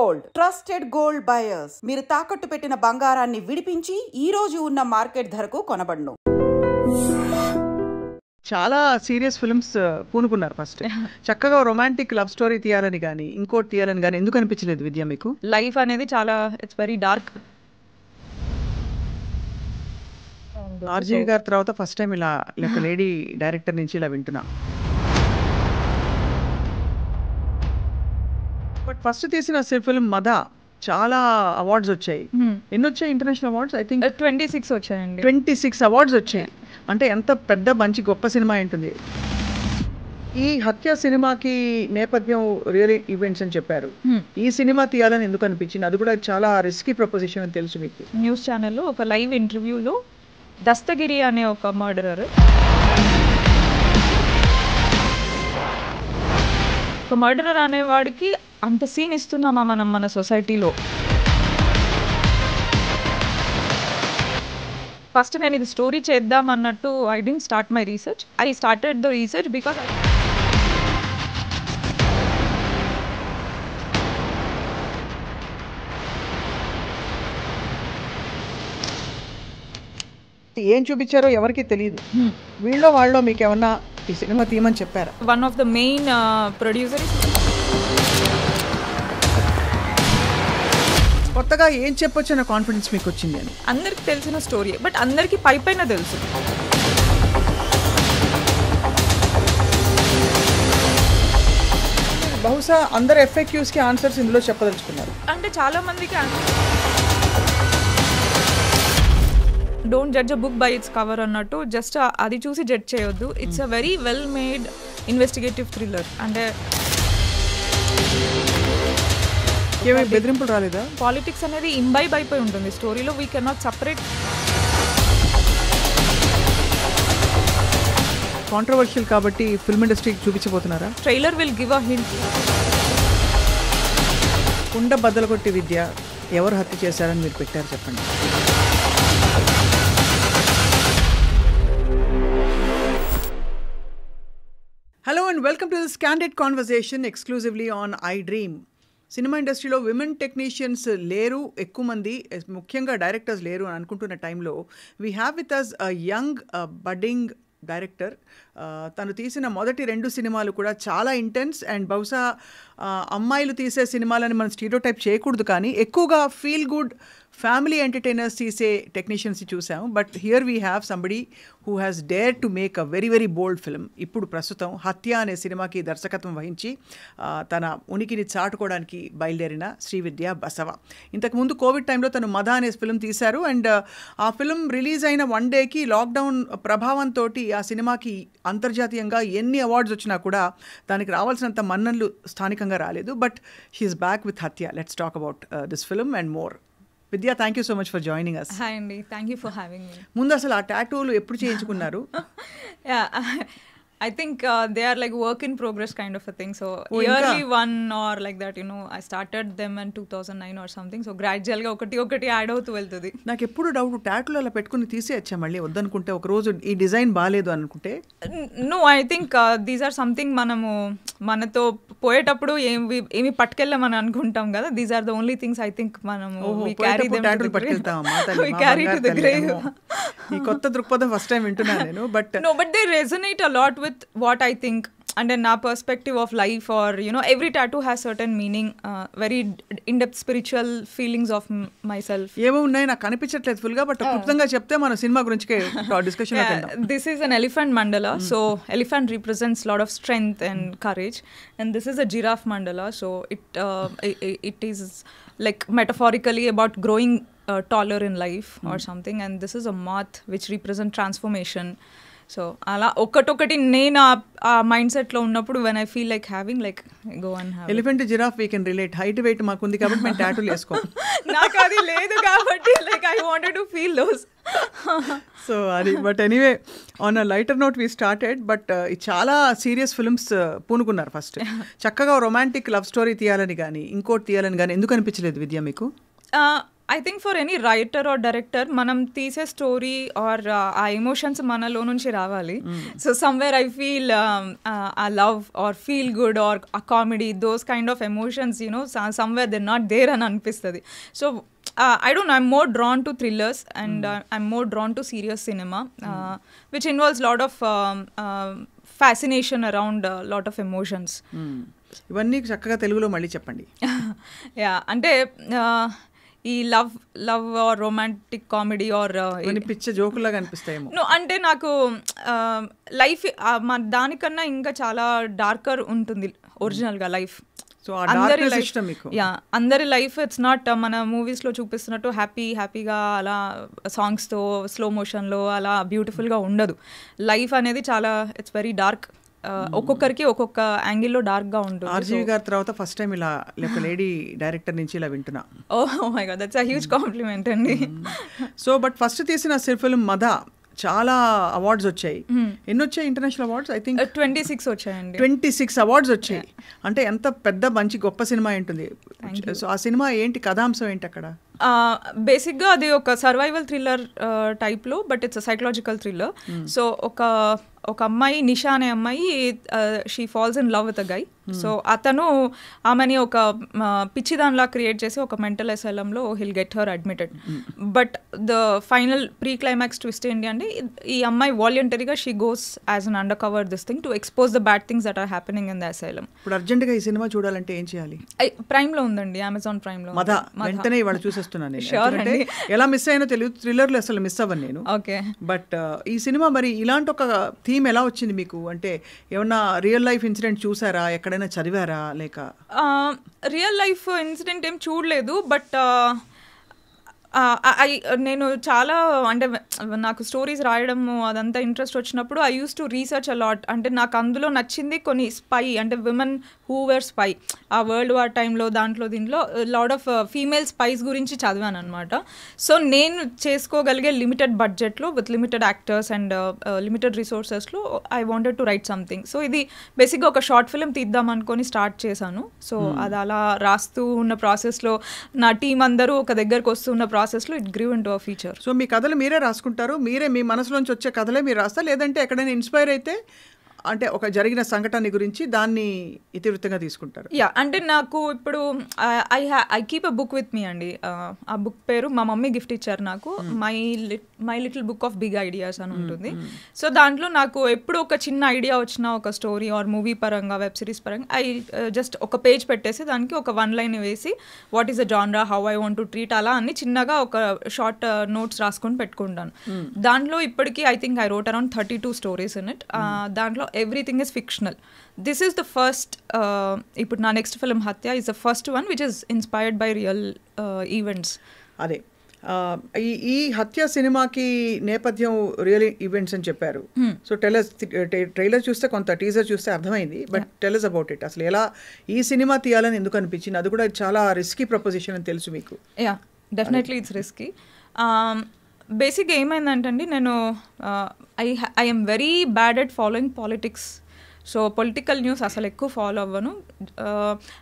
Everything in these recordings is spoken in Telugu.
Gold, trusted gold buyers. మీరు తాకట్టు పెట్టిన బంగారాన్ని విడిపించి ఈ రోజు ఉన్న మార్కెట్ ధరకు కొనబడును. చాలా సీరియస్ ఫిల్మ్స్ పూనుకున్నారు. ఫస్ట్ చక్కగా రొమాంటిక్ లవ్ స్టోరీ తీయాలని కానీ ఇంకోటి తీయాలని కానీ ఎందుకు అనిపించలేదు విద్య మీకు? లైఫ్ అనేది చాలా ఇట్స్ వెరీ డార్క్. ఆర్జీవి గారి తర్వాత ఫస్ట్ టైం ఇలా ఒక లేడీ డైరెక్టర్ నుంచి ఇలా వింటున్నా. బట్ ఫస్ట్ తీసిన ఫిల్మ్ మదా చాలా అవార్డ్స్ వచ్చాయి. ఎన్ని వచ్చాయి ఇంటర్నేషనల్ అవార్డ్స్? ఐ థింక్ 26 వచ్చాయండి. 26 అవార్డ్స్ వచ్చాయి. అంటే ఎంత పెద్ద మంచి గొప్ప సినిమా ఉంటుంది. ఈ హత్య సినిమాకి నేపథ్యం రియల్ ఈవెంట్స్ అని చెప్పారు. ఈ సినిమా తీయాలని ఎందుకు అనిపించింది? అది కూడా చాలా రిస్కీ ప్రపోజిషన్ అని తెలుసు మీకు. న్యూస్ ఛానల్లో ఒక లైవ్ ఇంటర్వ్యూలో దస్తగిరి అనే ఒక మర్డరర్, ఒక మర్డరర్ అనేవాడికి అంత సీన్ ఇస్తున్నామా మనం మన సొసైటీలో? ఫస్ట్ నేను ఇది స్టోరీ చేద్దాం అన్నట్టు I didn't start my research. I started the research because ఏం చూపించారో ఎవరికి తెలియదు. వీళ్ళలో వాళ్ళలో మీకు ఏమన్నా ఈ సినిమా తీయమని చెప్పారా? One of the main producer. కొత్తగా ఏం చెప్పొచ్చు అన్న కాన్ఫిడెన్స్ మీకు వచ్చింది అని? అందరికి తెలిసిన స్టోరీ, బట్ అందరికి పైన తెలుసు. బహుశా అందరు ఎఫ్ఏక్యూస్కి ఆన్సర్స్ ఇందులో చెప్పదలుచుకున్నారు. అంటే చాలా మందికి don't judge a book by its cover అన్నట్టు జస్ట్ అది చూసి జడ్జ్ చేయొద్దు. It's a very well made investigative thriller. అంటే ఏమైనా బెదిరింపులు రాలేదా? పాలిటిక్స్ అనేది ఇంబైబ్ అయిపోయి ఉంటుంది స్టోరీలో. We cannot separate. కాంట్రవర్షియల్ కాబట్టి ఫిల్మ్ ఇండస్ట్రీకి చూపించబోతున్నారా? Trailer will give a hint. కుండ బద్దలు కొట్టి విద్య ఎవరు హత్య చేశారని మీరు పెట్టారు, చెప్పండి. Hello and welcome to this candid conversation exclusively on I dream. Cinema ఇండస్ట్రీలో విమెన్ టెక్నీషియన్స్ లేరు ఎక్కువ మంది, ముఖ్యంగా డైరెక్టర్స్ లేరు అని అనుకుంటున్న టైంలో we have with us a young budding director. తను తీసిన మొదటి 2 సినిమాలు కూడా చాలా ఇంటెన్స్ అండ్ బహుశా అమ్మాయిలు తీసే సినిమాలని మనం స్టీరియోటైప్ చేయకూడదు, కానీ ఎక్కువగా ఫీల్ గుడ్ ఫ్యామిలీ ఎంటర్టైనర్స్ తీసే టెక్నీషియన్స్ చూసాము. But here we have somebody who has dare to make a very very bold film. ఇప్పుడు ప్రస్తుతం హత్య అనే సినిమాకి దర్శకత్వం వహించి తన ఉనికిని చాటుకోవడానికి బయలుదేరిన శ్రీవిద్య బసవ. ఇంతకుముందు కోవిడ్ టైంలో తను మద అనే ఫిల్మ్ తీశారు. అండ్ ఆ ఫిల్మ్ రిలీజ్ అయిన 1 డేకి లాక్డౌన్ ప్రభావంతో ఆ సినిమాకి అంతర్జాతీయంగా ఎన్ని అవార్డ్స్ వచ్చినా కూడా దానికి రావాల్సినంత మన్ననలు స్థానికంగా రాలేదు. But she's back with Hathya. Let's talk about this film and more. Vidya, thank you so much for joining us. Hi అండి, thank you for having me. ముందు అసలు ఆ టాటూలు ఎప్పుడు చేయించుకున్నారు? I think they are like work in progress kind of a thing. So yearly one or like that, you know, I started them in 2009 or something. So gradually ga ఒకటి యాడ్ అవుతూ వెళ్తుంది. నాకు ఎప్పుడు డౌట్, టాటూలు అలా పెట్టుకుని తీసేయచ్చా మళ్ళీ వద్దనుకుంటే? ఒక రోజు ఈ డిజైన్ బాగాలేదు అనుకుంటే? No, I think these are something మనము మనతో పోయేటప్పుడు ఏమి పట్టుకెళ్ళామని అనుకుంటాం కదా. These are the only things I think మనము టాటూలు పట్టుకెళ్తామా? ఈ కొత్త దృక్పథం ఫస్ట్ టైం వింటున్నాను నేను. But no, but they resonate a lot with what I think and in our perspective of life, or you know, every tattoo has certain meaning, very in-depth spiritual feelings of myself. ఏమో ఉన్నాయి నాకు కనిపించట్లేదు ఫుల్ గా, బట్ క్లుప్తంగా చెప్తే మన సినిమా గురించి డిస్కషన్ లో వెళ్దాం. This is an elephant mandala. So elephant represents lot of strength and courage, and this is a giraffe mandala. So it is like metaphorically about growing taller in life or something, and this is a moth which represent transformation. So అలా ఒకటొకటి నేను ఆ మైండ్ సెట్లో ఉన్నప్పుడు when I feel like having like go and have. Elephant, giraffe we can relate. Height weight మాకుంది కాబట్టి మేము టాటూలు వేసుకోం. నాకు అది లేదు కాబట్టి like I wanted to feel those. So అది. But anyway, on a lighter note we started. But చాలా సీరియస్ ఫిల్మ్స్ పూనుకున్నారు. ఫస్ట్ చక్కగా రొమాంటిక్ లవ్ స్టోరీ తీయాలని కానీ ఇంకోటి తీయాలని కానీ ఎందుకు అనిపించలేదు విద్య మీకు? I think for any writer or director మనం తీసే స్టోరీ ఆర్ ఆ ఎమోషన్స్ మనలో నుంచి రావాలి. So somewhere I feel uh love or feel good or uh comedy those kind of emotions somewhere they not there అని అనిపిస్తుంది. So I don't know, I'm more drawn to thrillers and I'm more drawn to serious cinema, which involves a lot of fascination around a lot of emotions. ఇవన్నీ చక్కగా తెలుగులో మళ్ళీ చెప్పండి. యా, అంటే ఈ love or romantic comedy or పిచ్చ జోకులాగా అనిపిస్తాయేమో. అంటే నాకు లైఫ్ దానికన్నా ఇంకా చాలా డార్కర్ ఉంటుంది ఒరిజినల్గా లైఫ్. సో అందరి లైఫ్ మీకు అందరి లైఫ్ ఇట్స్ నాట్ మన మూవీస్లో చూపిస్తున్నట్టు హ్యాపీగా అలా సాంగ్స్తో స్లో మోషన్లో అలా బ్యూటిఫుల్గా ఉండదు. లైఫ్ అనేది చాలా ఇట్స్ వెరీ డార్క్. ఒక్కొక్కరికి ఒక్కొక్క యాంగిల్లో డార్క్గా ఉంటుంది. ఆర్జీవి గారి తర్వాత ఫస్ట్ టైం ఇలా లేడీ డైరెక్టర్ నుంచి ఇలా వింటున్నా. Oh my God, that's a huge compliment అండి. సో బట్ ఫస్ట్ తీసిన ఫిల్మ్ మద చాలా అవార్డ్స్ వచ్చాయి. ఎన్ని వచ్చాయి ఇంటర్నేషనల్ అవార్డ్స్? ఐ థింక్ 26 వచ్చాయండి. 26 అవార్డ్స్ వచ్చాయి. అంటే ఎంత పెద్ద మంచి గొప్ప సినిమా ఉంటుంది. సో ఆ సినిమా ఏంటి, కథాంశం ఏంటి అక్కడ? బేసిక్గా అది ఒక సర్వైవల్ థ్రిల్లర్ టైప్లో, but it's psychological thriller. So ఒక అమ్మాయి, నిషా అనే అమ్మాయి, she falls in love with a guy. So అతను ఆమెని ఒక పిచ్చిదానిలా క్రియేట్ చేసి ఒక మెంటల్ అసైలంలో he'll get her admitted. But the final pre climax twist ఏంటి అంటే ఈ అమ్మాయి వాలంటరీగా she goes as an undercover this thing to expose the bad things that are happening in the asylum. ఇప్పుడు అర్జెంట్గా ఈ సినిమా చూడాలంటే ఏం చేయాలి? ప్రైమ్లో ఉందండి, అమెజాన్ ప్రైమ్లో. వెంటనే ఇవాళ చూసేస్తున్నాను. ఎలా మిస్ అయినా తెలియదు, థ్రిల్లర్లు అసలు మిస్ అవ్వను నేను. ఓకే, బట్ ఈ సినిమా మరి ఇలాంటి ఒక థీమ్ ఎలా వచ్చింది మీకు? అంటే ఏమన్నా రియల్ లైఫ్ ఇన్సిడెంట్ చూసారా, ఎక్కడైనా చదివారా? లేక రియల్ లైఫ్ ఇన్సిడెంట్ ఏం చూడలేదు, బట్ నేను చాలా అంటే నాకు స్టోరీస్ రాయడము అదంతా ఇంట్రెస్ట్ వచ్చినప్పుడు I use to research a lot. అంటే నాకు అందులో నచ్చింది కొన్ని స్పై, అంటే విమెన్ హూ వేర్ స్పై, ఆ వరల్డ్ వార్ టైంలో దీంట్లో లాట్ ఆఫ్ ఫీమేల్ స్పైస్ గురించి చదివాను అనమాట. సో నేను చేసుకోగలిగే లిమిటెడ్ బడ్జెట్లో with limited actors and limited రిసోర్సెస్లో I wanted to write something. So ఇది బేసిక్గా ఒక షార్ట్ ఫిల్మ్ తీద్దాం అనుకొని స్టార్ట్ చేశాను. సో అది అలా రాస్తూ ఉన్న ప్రాసెస్లో నా టీం అందరూ ఒక దగ్గరకు వస్తున్న ప్రాసెస్లో it grieve into a feature. So మీ కథలు మీరే రాసుకుంటారు, మీరే మీ మనసులోంచి వచ్చే కథలే మీరు రాస్తారు, లేదంటే ఎక్కడైనా ఇన్స్పైర్ అయితే అంటే ఒక జరిగిన సంఘటన గురించి దాన్ని ఇతివృత్తంగా తీసుకుంటారు? యా, అంటే నాకు ఇప్పుడు I keep a book with me అండి. ఆ బుక్ పేరు మా మమ్మీ గిఫ్ట్ ఇచ్చారు నాకు, my little book of big ideas అని ఉంటుంది. సో దాంట్లో నాకు ఎప్పుడు ఒక చిన్న ఐడియా వచ్చినా, ఒక స్టోరీ ఆర్ మూవీ పరంగా, వెబ్ సిరీస్ పరంగా, ఐ జస్ట్ ఒక పేజ్ పెట్టేసి దానికి ఒక 1 లైన్ వేసి what is the genre, how I want to treat, అలా అన్ని చిన్నగా ఒక షార్ట్ నోట్స్ రాసుకొని పెట్టుకుంటాను. దాంట్లో ఇప్పటికీ I think I wrote around 32 stories in it. దాంట్లో everything is fictional. This is the first ఇప్పుడు నా నెక్స్ట్ ఫిల్మ్ హత్య is the first one which is inspired by real events. అదే ఈ హత్య సినిమాకి నేపథ్యం రియల్ ఈవెంట్స్ అని చెప్పారు. సో టెలస్, ట్రైలర్ చూస్తే కొంత, టీజర్ చూస్తే అర్థమైంది, బట్ టెలస్ అబౌట్ ఇట్. అసలు ఎలా ఈ సినిమా తీయాలని ఎందుకు అనిపించింది? అది కూడా చాలా రిస్కీ ప్రపోజిషన్ అని తెలుసు మీకు. Yeah, definitely it's risky. బేసిక్గా ఏమైందంటే అండి, నేను I M very bad at following politics. So political news అసలు ఎక్కువ ఫాలో అవ్వను.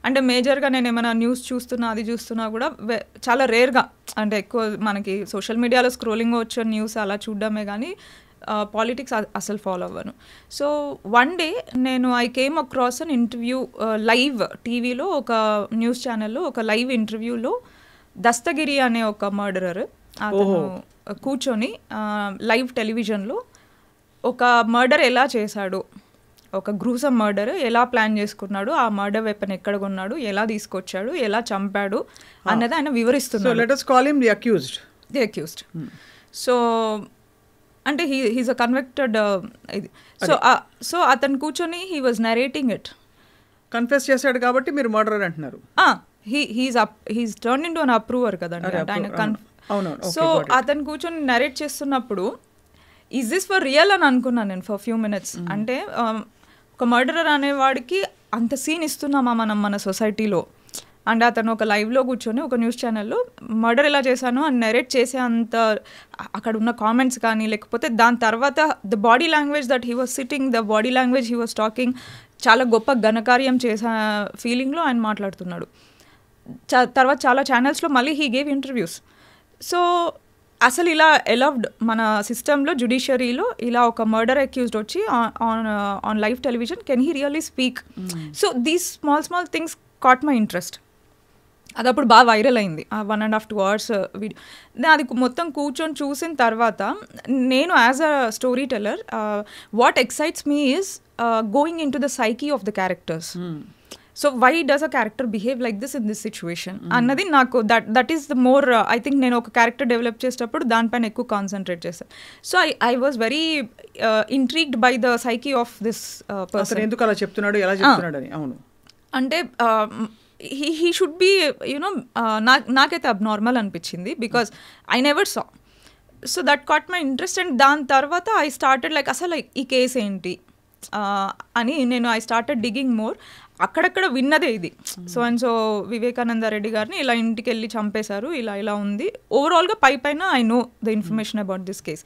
అంటే మేజర్గా నేను ఏమైనా న్యూస్ చూస్తున్నా కూడా చాలా రేర్గా, అంటే ఎక్కువ మనకి సోషల్ మీడియాలో స్క్రోలింగ్ వచ్చే న్యూస్ అలా చూడడమే కానీ పాలిటిక్స్ అసలు ఫాలో అవ్వను. సో వన్ డే నేను I came across an interview live టీవీలో, ఒక న్యూస్ ఛానల్లో ఒక లైవ్ ఇంటర్వ్యూలో దస్తగిరి అనే ఒక మర్డరర్ అతను కూర్చొని లైవ్ టెలివిజన్లో ఒక మర్డర్ ఎలా చేశాడు, ఒక గ్రూసమ్ మర్డర్ ఎలా ప్లాన్ చేసుకున్నాడు, ఆ మర్డర్ వెపన్ ఎక్కడ కొన్నాడు, ఎలా తీసుకొచ్చాడు, ఎలా చంపాడు అన్నది ఆయన వివరిస్తున్నాడు. Let us call him the accused. The accused. So అంటే హీస్ అ కన్విక్టెడ్ ఇది. సో అతను కూర్చొని he was narrating it. Confess చేశాడు కాబట్టి మీరు మర్డరర్ అంటున్నారు. He's turn into an approver కదండి ఆయన. సో అతను కూర్చొని నరేట్ చేస్తున్నప్పుడు ఈజ్ దిస్ ఫర్ రియల్ అని అనుకున్నాను నేను ఫర్ ఫ్యూ మినిట్స్. అంటే ఒక మర్డరర్ అనేవాడికి అంత సీన్ ఇస్తున్నామా మనం మన సొసైటీలో? అండ్ అతను ఒక లైవ్లో కూర్చొని ఒక న్యూస్ ఛానల్లో మర్డర్ ఎలా చేశాను అని నరేట్ చేసే అంత అక్కడ ఉన్న కామెంట్స్ కానీ, లేకపోతే దాని తర్వాత the body language that he was sitting, the body language he was talking, చాలా గొప్ప ఘనకార్యం చేసే ఫీలింగ్లో ఆయన మాట్లాడుతున్నాడు. తర్వాత చాలా ఛానల్స్లో మళ్ళీ హీ గేవ్ ఇంటర్వ్యూస్. సో అసలు ఇలా ఎలవ్డ్ మన సిస్టంలో జ్యుడిషియరీలో ఇలా ఒక మర్డర్ అక్యూజ్డ్ వచ్చి on live television can he really speak. So these small things caught my interest. అది అప్పుడు బాగా వైరల్ అయింది 1.5 to 2 hours వీడియో. అది మొత్తం కూర్చొని చూసిన తర్వాత నేను as a story teller what excites me is going in to the psyche of the characters. So why does a character behave like this in this situation అన్నది నాకు that is the more I think నేను ఒక క్యారెక్టర్ డెవలప్ చేసేటప్పుడు దానిపైన ఎక్కువ కాన్సన్ట్రేట్ చేస్తాను. So I was very intrigued by the psyche of this person. ఎందుకు అలా చెప్తున్నాడు, ఎలా చెప్తున్నాడు అని. అవును, అంటే he should be నాకైతే అబ్నార్మల్ అనిపించింది because I never saw. So that caught my interest. And దాని తర్వాత ఐ స్టార్టెడ్ లైక్ అసలు ఈ కేసు ఏంటి అని నేను ఐ స్టార్టెడ్ డిగింగ్ మోర్. అక్కడక్కడ విన్నదే ఇది. So and so Vivekananda Reddy గారిని ఇలా ఇంటికి వెళ్ళి చంపేశారు, ఇలా ఉంది. ఓవరాల్గా పైన I know the information about this case.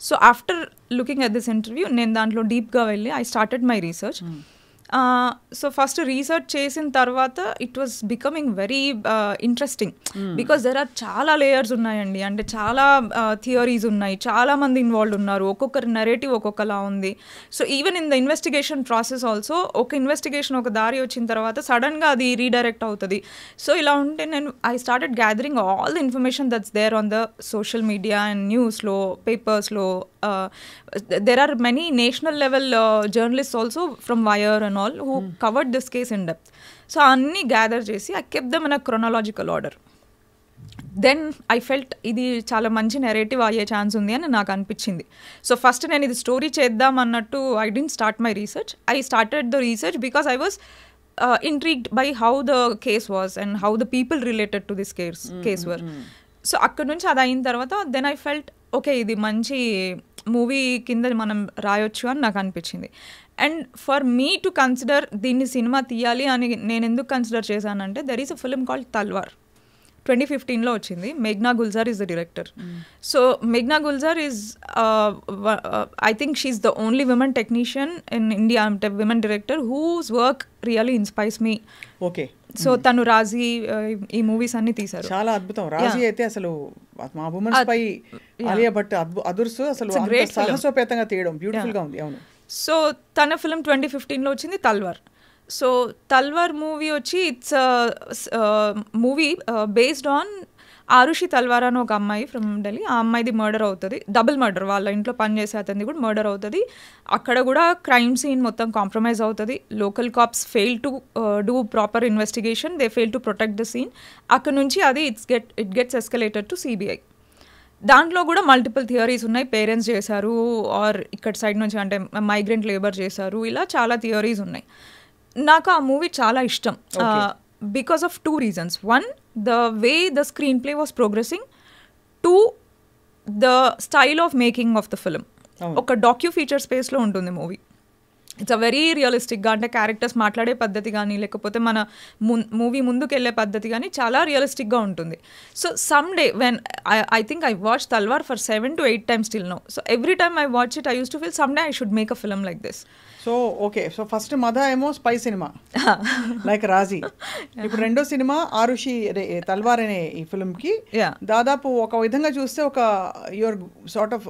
So after looking at this interview నేను దాంట్లో డీప్గా వెళ్ళి I started my research. So first research చేసిన తర్వాత it was becoming very interesting because there are చాలా లేయర్స్ ఉన్నాయండి. అంటే చాలా థియరీస్ ఉన్నాయి, చాలా మంది ఇన్వాల్వ్ ఉన్నారు, ఒక్కొక్కరి నెరేటివ్ ఒక్కొక్కలా ఉంది. So even in the investigation process also ఒక ఇన్వెస్టిగేషన్ ఒక దారి వచ్చిన తర్వాత సడన్గా అది రీడైరెక్ట్ అవుతుంది. సో ఇలా ఉంటే నేను I started gathering all the information that's there on the social media and న్యూస్లో, పేపర్స్లో. There are many national level journalists also from Wire and all who covered this case in depth. So anni gather chesi I kept them in a chronological order. Then I felt ఇది చాలా మంచి నెరేటివ్ అయ్యే ఛాన్స్ ఉంది అని నాకు అనిపించింది. సో ఫస్ట్ నేను ఇది స్టోరీ చేద్దాం అన్నట్టు I didn't start my research. I started the research because I was intrigued by how the case was and how the people related to this case were. So అక్కడ నుంచి అది అయిన తర్వాత దెన్ ఐ ఫెల్ట్ ఓకే ఇది మంచి మూవీ కింద మనం రాయొచ్చు అని నాకు అనిపించింది. And for me to consider దీన్ని సినిమా తీయాలి అని నేను ఎందుకు కన్సిడర్ చేశానంటే there is a film called Talvar 2015లో వచ్చింది. మేఘ్నా Gulzar is the director. So మేఘ్నా Gulzar is I think she's the only women technician in India, అంటే women director whose work really inspires me. Okay. So తను రాజీ ఈ మూవీస్ అన్ని తీశారు. చాలా అద్భుతం. రాజీ అయితే అసలు మా ఉమెన్స్ పై ఆలియా భట్ అదుర్సు అసలు సాహసోపేతంగా తీయడం బ్యూటిఫుల్ గా ఉంది. అవును. సో తన ఫిల్మ్ 2015లో వచ్చింది తల్వార్. సో తల్వార్ మూవీ వచ్చి it's movie based on Aarushi Talwar అని ఒక అమ్మాయి ఫ్రమ్ ఢిల్లీ. ఆ అమ్మాయిది మర్డర్ అవుతుంది, డబుల్ మర్డర్. వాళ్ళ ఇంట్లో పనిచేసే అతనిది కూడా మర్డర్ అవుతుంది. అక్కడ కూడా క్రైమ్ సీన్ మొత్తం కాంప్రమైజ్ అవుతుంది. Local cops fail to do proper investigation, they fail to protect the scene. అక్కడ నుంచి అది it gets escalated to CBI. దాంట్లో కూడా మల్టిపుల్ థియరీస్ ఉన్నాయి. పేరెంట్స్ చేశారు ఆర్ ఇక్కడ సైడ్ నుంచి అంటే మైగ్రెంట్ లేబర్ చేశారు, ఇలా చాలా థియరీస్ ఉన్నాయి. నాకు ఆ మూవీ చాలా ఇష్టం because of 2 reasons. 1, the way the screenplay was progressing. 2, the style of making of the film. ఒక డాక్యూ ఫీచర్ స్పేస్లో ఉంటుంది మూవీ. ఇట్స్ అ వెరీ రియలిస్టిక్గా, అంటే క్యారెక్టర్స్ మాట్లాడే పద్ధతి కానీ లేకపోతే మన మూవీ ముందుకు వెళ్ళే పద్ధతి కానీ చాలా రియలిస్టిక్గా ఉంటుంది. So some day when I think I watch Talvar for 7 to 8 times till now. So every time I watch it I used to feel someday I should make a film like this. So okay. So first Mada ఏమో స్పై సినిమా లైక్ రాజీ. ఇప్పుడు రెండో సినిమా ఆరుషి తల్వార్ అనే ఈ ఫిల్మ్కి దాదాపు ఒక విధంగా చూస్తే ఒక యువర్ సార్ట్ ఆఫ్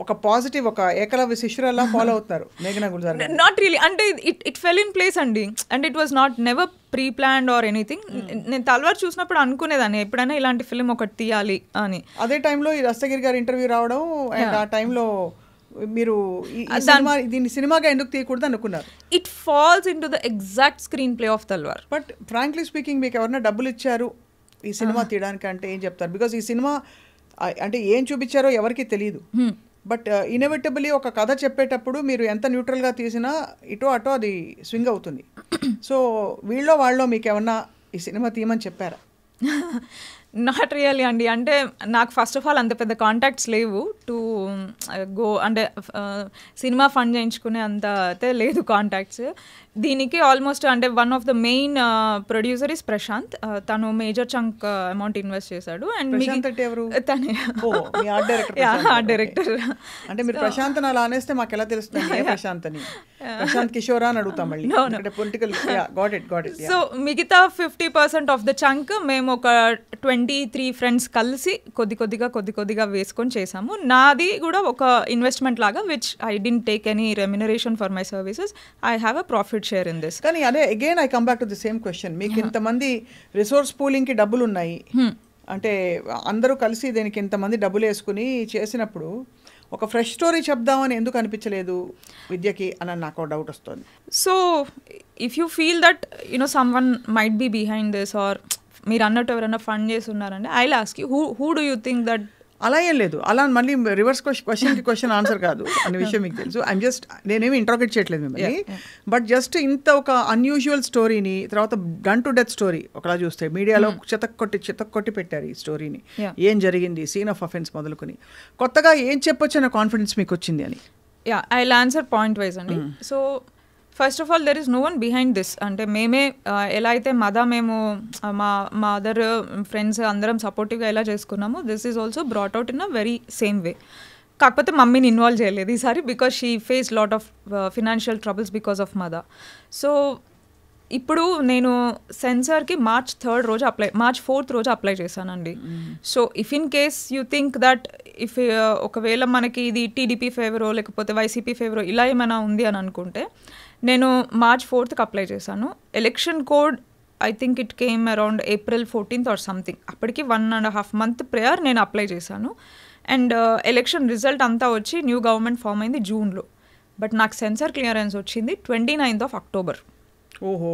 ఒక పాజిటివ్ ఒక ఏకలవ్య శిష్యురాల్లా ఫాలో అవుతున్నారు మేఘనా గుల్జార్. నాట్ రియలీ, అంటే ఇట్ ఫెల్ ఇన్ ప్లేస్ అండి. And it was not never pre planned or anything. నేను తల్వార్ చూసినప్పుడు అనుకునేదాన్ని ఎప్పుడైనా ఇలాంటి ఫిల్మ్ ఒకటి తీయాలి అని. అదే టైంలో ఈ దస్తగిరి గారి ఇంటర్వ్యూ రావడం అండ్ ఆ టైంలో మీరు దీన్ని సినిమాగా ఎందుకు తీయకూడదు అనుకున్నారు? It falls in to the exact screen play of Talvar. But frankly speaking మీకు ఎవరైనా డబ్బులు ఇచ్చారు ఈ సినిమా తీయడానికి అంటే ఏం చెప్తారు? బికాస్ ఈ సినిమా అంటే ఏం చూపించారో ఎవరికి తెలియదు. బట్ ఇన్ఎవిటబుల్లీ ఒక కథ చెప్పేటప్పుడు మీరు ఎంత న్యూట్రల్గా తీసినా ఇటో అటో అది స్వింగ్ అవుతుంది. సో వీళ్ళో వాళ్ళో మీకు ఏమన్నా ఈ సినిమా తీయమని చెప్పారా? నాట్ రియల్లీ అండి. అంటే నాకు ఫస్ట్ ఆఫ్ ఆల్ అంత పెద్ద కాంటాక్ట్స్ లేవు టు గో, అంటే సినిమా ఫండ్ చేయించుకునే అంత అయితే లేదు కాంటాక్ట్స్. దీనికి ఆల్మోస్ట్ అంటే one of the main producer is Prashant. తను మేజర్ చంక్ అమౌంట్ ఇన్వెస్ట్ చేశాడు. అండ్ తనే ఆర్ట్ డైరెక్టర్. అంటే మీరు ప్రశాంత్ అలా అనేస్తే మాకు ఎలా తెలుస్తుంది ప్రశాంత్ అని? ప్రశాంత్ కిషోర్ అని అడుగుతాం మళ్ళీ. పొలిటికల్. సో మిగతా 50% ఆఫ్ ద చంక్ మేము ఒక 20 23 ఫ్రెండ్స్ కలిసి కొద్దిగా వేసుకొని చేసాము. నాది కూడా ఒక ఇన్వెస్ట్మెంట్ లాగా which I didn't take any remuneration for my services. I have a profit share in this. కానీ అదే again I come back to the same question. మీకు ఇంతమంది రిసోర్స్ పూలింగ్కి డబ్బులు ఉన్నాయి అంటే అందరూ కలిసి దీనికి ఇంతమంది డబ్బులు వేసుకుని చేసినప్పుడు ఒక ఫ్రెష్ స్టోరీ చెప్దామని ఎందుకు అనిపించలేదు విద్యకి అని నాకు డౌట్ వస్తుంది. So if you feel that someone might be behind this or మీరు అన్నట్టు ఎవరైనా ఫండ్ చేసి ఉన్నారంటే I will ask you who do you think that. అలా ఏం లేదు, అలా మళ్ళీ రివర్స్ క్వశ్చన్ ఆన్సర్ కాదు అనే విషయం మీకు తెలుసు. ఐమ్ జస్ట్ నేనేమి ఇంట్రాగేట్ చేయట్లేదు మిమ్మల్ని, బట్ జస్ట్ ఇంత ఒక అన్యూజువల్ స్టోరీని తర్వాత గన్ టు డెత్ స్టోరీ ఒకలా చూస్తే మీడియాలో చితక్కొట్టి పెట్టారు ఈ స్టోరీని. ఏం జరిగింది, సీన్ ఆఫ్ అఫెన్స్ మొదలుకొని కొత్తగా ఏం చెప్పొచ్చు అనే కాన్ఫిడెన్స్ మీకు వచ్చింది అని. I will answer point wise అండి. So first of all there is no one behind this. అంటే మేమే ఎలా అయితే మేము మా అదర్ ఫ్రెండ్స్ అందరం సపోర్టివ్గా ఎలా చేసుకున్నామో this is also brought out in a very same way. కాకపోతే మమ్మీని ఇన్వాల్వ్ చేయలేదు ఈసారి because she face lot of financial troubles because of mother. So ఇప్పుడు నేను సెన్సార్కి March 4th రోజు అప్లై చేశానండి. So if in case you think that if ఒకవేళ మనకి ఇది టీడీపీ ఫేవరో లేకపోతే వైసీపీ ఫేవరో ఇలా ఏమైనా ఉంది అని అనుకుంటే నేను March 4th అప్లై చేశాను. Election code I think it came around April 14th or something. అప్పటికి 1.5 month ప్రేయర్ నేను అప్లై చేశాను. అండ్ ఎలక్షన్ రిజల్ట్ అంతా వచ్చి న్యూ గవర్నమెంట్ ఫామ్ అయింది జూన్లో. బట్ నాకు సెన్సార్ క్లియరెన్స్ వచ్చింది 29th October. ఓహో.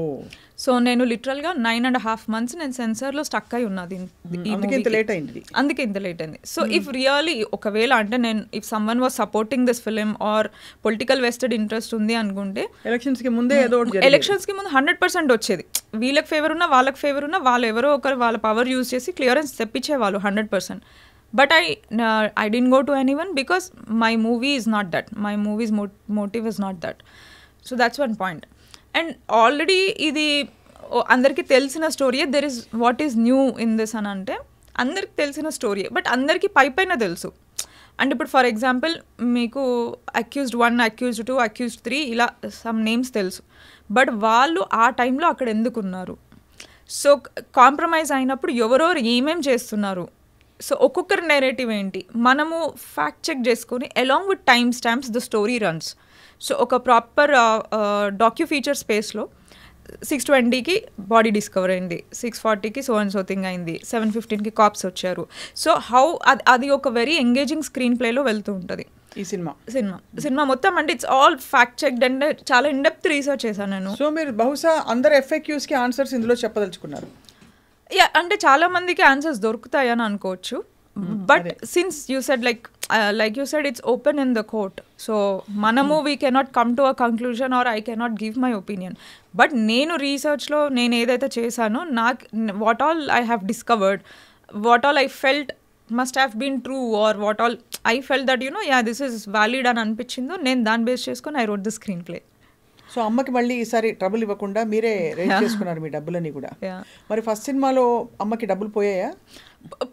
సో నేను లిటరల్గా 9.5 months నేను సెన్సార్లో స్టక్ అయి ఉన్నది. అందుకే ఇంత లేట్ అయింది. సో ఇఫ్ రియలీ ఒకవేళ అంటే నేను if someone was supporting this film or political vested interest ఉంది అనుకుంటే ఎలక్షన్స్కి ముందే 100% వచ్చేది. వీళ్ళకి ఫేవర్ ఉన్నా వాళ్ళకి ఫేవర్ ఉన్నా వాళ్ళు ఎవరో ఒకరు వాళ్ళ పవర్ యూజ్ చేసి clearance తెప్పించేవాళ్ళు 100%. But I didn't go to anyone because my movie is not that. My movie's motive is not that. So that's one point. And already ఇది అందరికీ తెలిసిన స్టోరీయే. There is what is new in this అని అంటే అందరికి తెలిసిన స్టోరీయే, బట్ అందరికీ పైన తెలుసు. అంటే ఇప్పుడు ఫర్ ఎగ్జాంపుల్ మీకు అక్యూజ్డ్ 1, అక్యూజ్డ్ 2, అక్యూజ్డ్ 3 ఇలా సమ్ నేమ్స్ తెలుసు, బట్ వాళ్ళు ఆ టైంలో అక్కడ ఎందుకున్నారు, సో కాంప్రమైజ్ అయినప్పుడు ఎవరో ఏమేం చేస్తున్నారు, సో ఒక్కొక్కరి నెరేటివ్ ఏంటి మనము ఫ్యాక్ట్ చెక్ చేసుకొని along with time stamps the story runs. So ఒక ప్రాపర్ డాక్యూ ఫీచర్ స్పేస్లో 6:20కి బాడీ డిస్కవర్ అయింది, 6:40కి సో అండ్ సో థింగ్ అయింది, 7:15కి కాప్స్ వచ్చారు. సో అది ఒక వెరీ ఎంగేజింగ్ స్క్రీన్ ప్లేలో వెళ్తూ ఉంటుంది ఈ సినిమా మొత్తం. అంటే it's all fact checked and చాలా ఇన్డెప్త్ రీసెర్చ్ చేశాను నేను. సో మీరు బహుశా అందరు FAQsకి ఆన్సర్స్ ఇందులో చెప్పదలుచుకున్నారు. అంటే చాలా మందికి ఆన్సర్స్ దొరుకుతాయని అనుకోవచ్చు, but since you said like you said it's open in the court, so manamu we cannot come to a conclusion or I cannot give my opinion. But nenu research lo nenu edaithe chesano what all I have discovered, what all I felt must have been true, or what all I felt that this is valid అని అనిపించిందో నేను దాన్ని బేస్ చేసుకొని I wrote the screenplay. So అమ్మకి మళ్ళీ ఈసారి ట్రబుల్ ఇవ్వకుండా మీరే రేజ్ చేసుకున్నారు మీ డబ్బులని కూడా. మరి ఫస్ట్ సినిమాలో అమ్మకి డబ్బులు పోయాయా?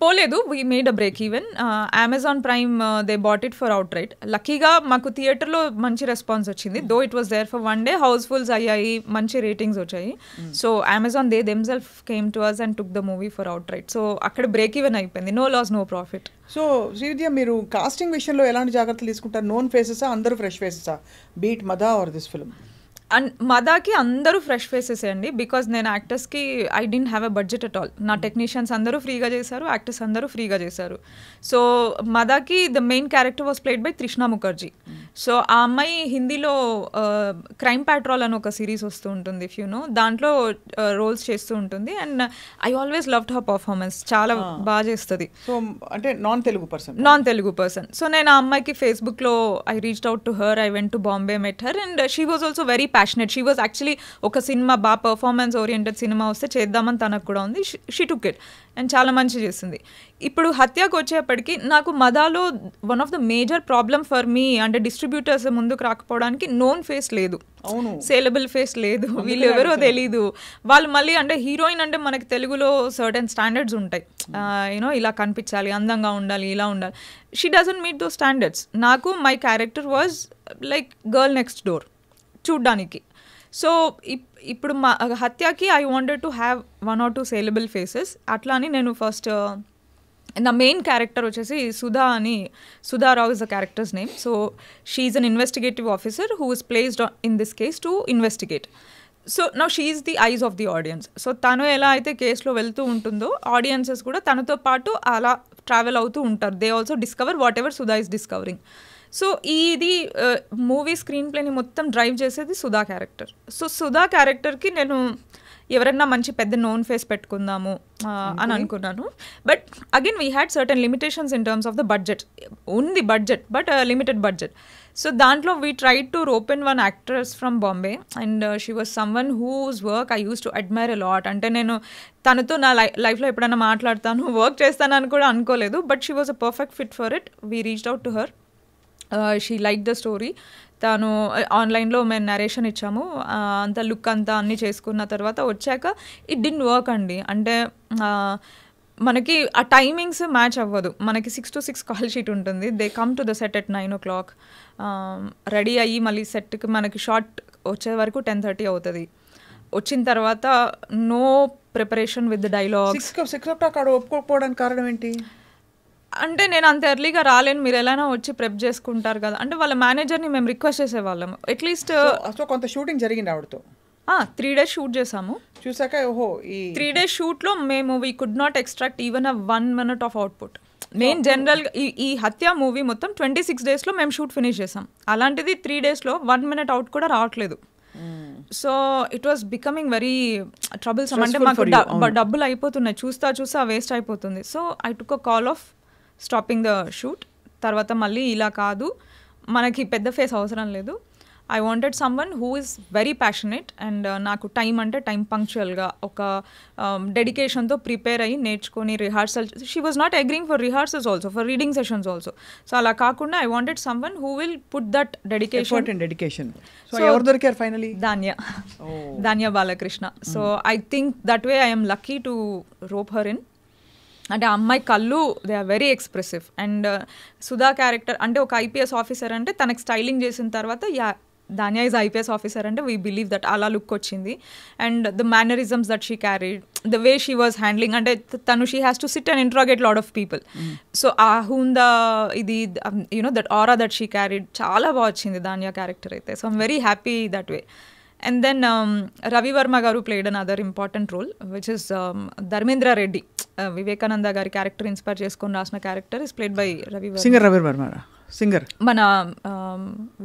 పోలేదు. We made a break even. Amazon Prime they bought it for outright. లక్కీగా మాకు థియేటర్లో మంచి రెస్పాన్స్ వచ్చింది, though it was there for 1 day, housefuls అయ్యాయి, మంచి రేటింగ్స్ వచ్చాయి. So Amazon they themselves came to us and took the movie for outright. So అక్కడ బ్రేక్ ఈవెన్ అయిపోయింది, no loss no profit. So Srividya, మీరు కాస్టింగ్ విషయంలో ఎలాంటి జాగ్రత్తలు తీసుకుంటారు? నోన్ ఫేసెసా, అందరూ ఫ్రెష్ ఫేసెసా, బీట్ Mada or this film? And మదాకి అందరూ ఫ్రెష్ ఫేసెస్ అండి, బికాజ్ నేను యాక్టర్స్కి I didn't have a budget at all. నా టెక్నీషియన్స్ అందరూ ఫ్రీగా చేశారు, యాక్టర్స్ అందరూ ఫ్రీగా చేశారు. సో మదాకి the main character was played by Trishna Mukherjee. So ఆ అమ్మాయి హిందీలో క్రైమ్ ప్యాట్రోల్ అని ఒక సిరీస్ వస్తూ ఉంటుంది, ఇఫ్ యూ నో, దాంట్లో రోల్స్ చేస్తూ ఉంటుంది. And I always loved her performance, చాలా బాగా చేస్తుంది. సో అంటే నాన్ తెలుగు పర్సన్. సో నేను ఆ అమ్మాయికి ఫేస్బుక్లో I reached out to her, I went to Bombay, met her, and she was also very passionate. She was actually ఒక సినిమా బాగా పర్ఫార్మెన్స్ ఓరియంటెడ్ సినిమా వస్తే చేద్దామని తనకు కూడా ఉంది. షీ టుక్ ఇట్ అండ్ చాలా మంచి చేసింది. ఇప్పుడు హత్యకు వచ్చేప్పటికి నాకు మదాలో one of the major problem for me అంటే డిస్ట్రిబ్యూటర్స్ ముందుకు రాకపోవడానికి నోన్ ఫేస్ లేదు, సేలబుల్ ఫేస్ లేదు, వీళ్ళు ఎవరో తెలీదు. వాళ్ళు మళ్ళీ అంటే హీరోయిన్ అంటే మనకి తెలుగులో సర్టెన్ స్టాండర్డ్స్ ఉంటాయి, యూనో ఇలా కనిపించాలి, అందంగా ఉండాలి, ఇలా ఉండాలి. She doesn't meet those standards. నాకు my character was like girl next door చూడ్డానికి. సో ఇప్పుడు మా హత్యకి I wanted to have 1 or 2 saleable faces. అట్లా అని నేను ఫస్ట్ నా మెయిన్ క్యారెక్టర్ వచ్చేసి Sudha Rao is the character's name. So she's an investigative officer who is placed in this case to investigate. So now she is the eyes of the audience. So తను ఎలా అయితే కేసులో వెళ్తూ ఉంటుందో ఆడియన్సెస్ కూడా తనతో పాటు అలా ట్రావెల్ అవుతూ ఉంటారు. They also discover what ever Sudha is discovering. So ఇది మూవీ స్క్రీన్ ప్లేని మొత్తం డ్రైవ్ చేసేది సుధా క్యారెక్టర్. సో సుధా క్యారెక్టర్కి నేను ఎవరన్నా మంచి పెద్ద నోన్ ఫేస్ పెట్టుకుందాము అని అనుకున్నాను. But again we had certain limitations in terms of the budget. ఉంది budget but limited budget. So దాంట్లో we tried to rope in one actress from Bombay and she was someone whose work I use to admire a lot. అంటే నేను తనతో నా లైఫ్లో ఎప్పుడైనా మాట్లాడతాను, వర్క్ చేస్తానని కూడా అనుకోలేదు. But she was a perfect fit for it. We reached out to her. She like the story. తను ఆన్లైన్లో మేము నరేషన్ ఇచ్చాము, అంత లుక్ అంతా అన్నీ చేసుకున్న తర్వాత వచ్చాక ఇట్ డిడ్ంట్ వర్క్ అండి. అంటే మనకి ఆ టైమింగ్స్ మ్యాచ్ అవ్వదు. మనకి 6 to 6 కాల్ షీట్ ఉంటుంది. They come to the set at 9 o'clock. Ready అయ్యి మళ్ళీ సెట్కి మనకి షార్ట్ వచ్చే వరకు 10:30 అవుతుంది. వచ్చిన తర్వాత no preparation with the dialogues. 6 o'clock అక్కడ ఒప్పుకోకపోవడానికి కారణం ఏంటి? అంటే నేను అంత ఎర్లీగా రాలేను, మీరు ఎలా వచ్చి ప్రెప్ చేసుకుంటారు కదా అంటే వాళ్ళ మేనేజర్ని మేము రిక్వెస్ట్ చేసేవాళ్ళం. అట్లీస్ట్ కొంత షూటింగ్ జరిగింది ఆవిడతో. 3 days షూట్ చేసాము. చూసాక ఓహో ఈ 3 days షూట్లో మేము we could not extract even 1 minute of output. నేను జనరల్గా ఈ హత్య మూవీ మొత్తం 26 daysలో మేము షూట్ ఫినిష్ చేసాం. అలాంటిది 3 daysలో 1 minute అవుట్ కూడా రావట్లేదు. So it was becoming very troublesome. అంటే మాకు డబ్బులు అయిపోతున్నాయి, చూస్తా వేస్ట్ అయిపోతుంది. So I took a call of stopping the shoot. తర్వాత మళ్ళీ ఇలా కాదు, మనకి పెద్ద ఫేస్ అవసరం లేదు. I wanted someone who is very passionate and నాకు టైం అంటే టైం పంక్చువల్గా ఒక డెడికేషన్తో ప్రిపేర్ అయ్యి నేర్చుకొని rehearsal. She was not agreeing for rehearsals also, for reading sessions also. So అలా కాకుండా I wanted someone who will put that dedication. So ఎవరు దొరికారు finally? Dhanya Balakrishna. So I think that way I'm lucky to rope her in. అంటే అమ్మాయి కళ్ళు they are very expressive. And Sudha character అంటే ఒక ఐపీఎస్ ఆఫీసర్ అంటే తనకి స్టైలింగ్ చేసిన తర్వాత ధాన్య ఈజ్ ఐపీఎస్ ఆఫీసర్ అంటే వీ బిలీవ్ దట్ అలా లుక్ వచ్చింది. And the mannerisms that she carried, the way she was handling, అంటే తను she has to SIT and interrogate lot of people. So ఆ హూందా ఇది you know that aura that she carried చాలా బాగా వచ్చింది ధాన్య క్యారెక్టర్ అయితే. So I'm very happy that way. And then Ravi Verma garu played another important role, which is Dharmendra Reddy. Vivekananda gari character inspire cheskoni rasina character is played by Ravi Verma. Singer Ravi Verma. Singer mana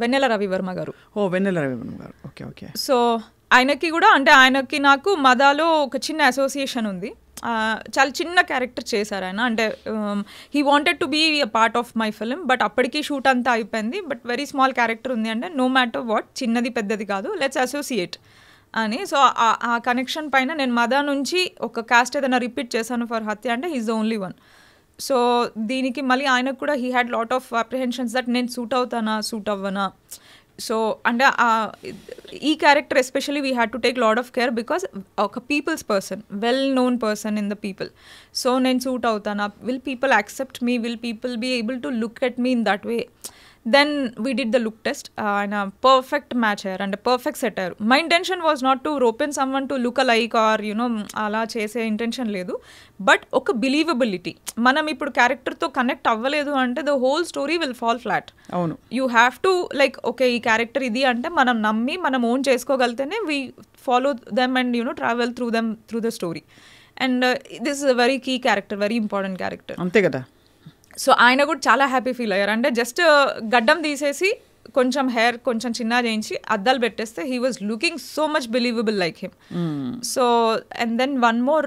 Vennela Ravi Verma garu. Oh, Vennela Ravi Verma garu. Okay. So ఆయనకి కూడా అంటే ఆయనకి నాకు మదాలో ఒక చిన్న అసోసియేషన్ ఉంది. చాలా చిన్న క్యారెక్టర్ చేశారు ఆయన. అంటే he wanted to be a part of my film, but అప్పటికి షూట్ అంతా అయిపోయింది. బట్ వెరీ స్మాల్ క్యారెక్టర్ ఉంది అంటే నో మ్యాటర్ వాట్, చిన్నది పెద్దది కాదు, లెట్స్ అసోసియేట్ అని. సో ఆ కనెక్షన్ పైన నేను మదా నుంచి ఒక కాస్ట్ ఏదైనా రిపీట్ చేశాను ఫర్ హత్య అంటే he's the only one. So దీనికి మళ్ళీ ఆయనకు కూడా he had lot of apprehensions that నేను సూట్ అవుతానా సూట్ అవ్వనా. సో అంటే ఈ character especially we had to take lot of care because ఒక peoples person, well known person in the people. So నేను సూట్ అవుతానా, will people accept me, will people be able to look at me in that way. Then we did the look test. ఆయన పర్ఫెక్ట్ మ్యాచ్ అయ్యారు అంటే పర్ఫెక్ట్ సెట్ అయ్యారు. My intention was not to rope in someone to look alike or you know అలా చేసే ఇంటెన్షన్ లేదు. బట్ ఒక బిలీవబిలిటీ, మనం ఇప్పుడు క్యారెక్టర్తో కనెక్ట్ అవ్వలేదు అంటే the whole story will fall flat. అవును, you have to like okay ఈ క్యారెక్టర్ ఇది అంటే మనం నమ్మి మనం ఓన్ చేసుకోగలితేనే we follow them and you know travel through the story. And this is a very key character, very important character. అంతే కదా. సో ఆయన కూడా చాలా హ్యాపీ ఫీల్ అయ్యారు. అంటే జస్ట్ గడ్డం తీసేసి కొంచెం హెయిర్ కొంచెం చిన్న చేయించి అద్దాలు పెట్టేస్తే he was looking so much believable like him. So and then one more